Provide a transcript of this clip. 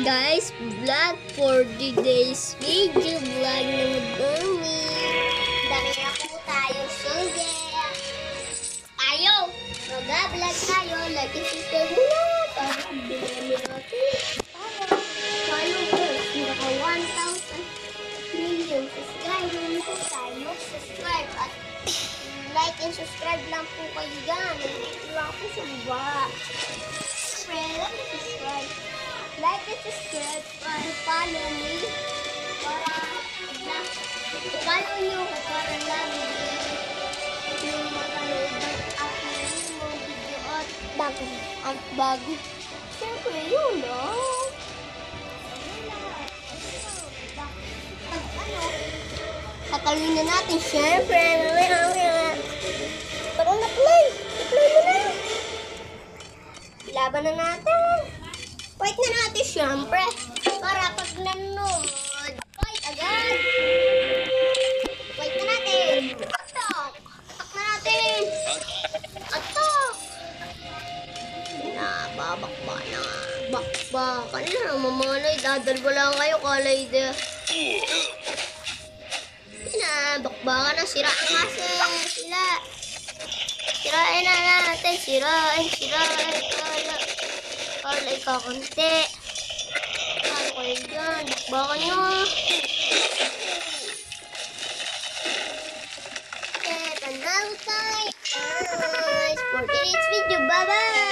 guys, vlog for today's video vlog ng Bumi. Dahil ako tayo sugar. Tayo! Mag-vlog tayo. Like and subscribe muna. Para bilhin natin. Tayo guys, naka 1,000 million subscriber po tayo. Subscribe at like and subscribe lang po kayo dyan. Nandito lang po sa baba. Subscribe. Like and subscribe and follow me para follow nyo ko para lagi yung makanood ng aking mga video at bago. Siyempre yun, no? Kakalawin na natin, siyempre. Parang na-play. I-play mo na. Laban na natin. Wait na natin, syempre. Para pag nanood, wait agad. Wait na natin. Atok. Atok na natin. Atok. Nababakba na. Bakba. Kanina, mamalay. Dadalwa lang kayo, kalay de. Bakba ka na. Siraan kasi. Sila. Sirain na natin. Sirain. Kalay ka konti. Ano kayo dyan? Bakba ka nyo. Tanaw tayo. For today's video. Bye-bye.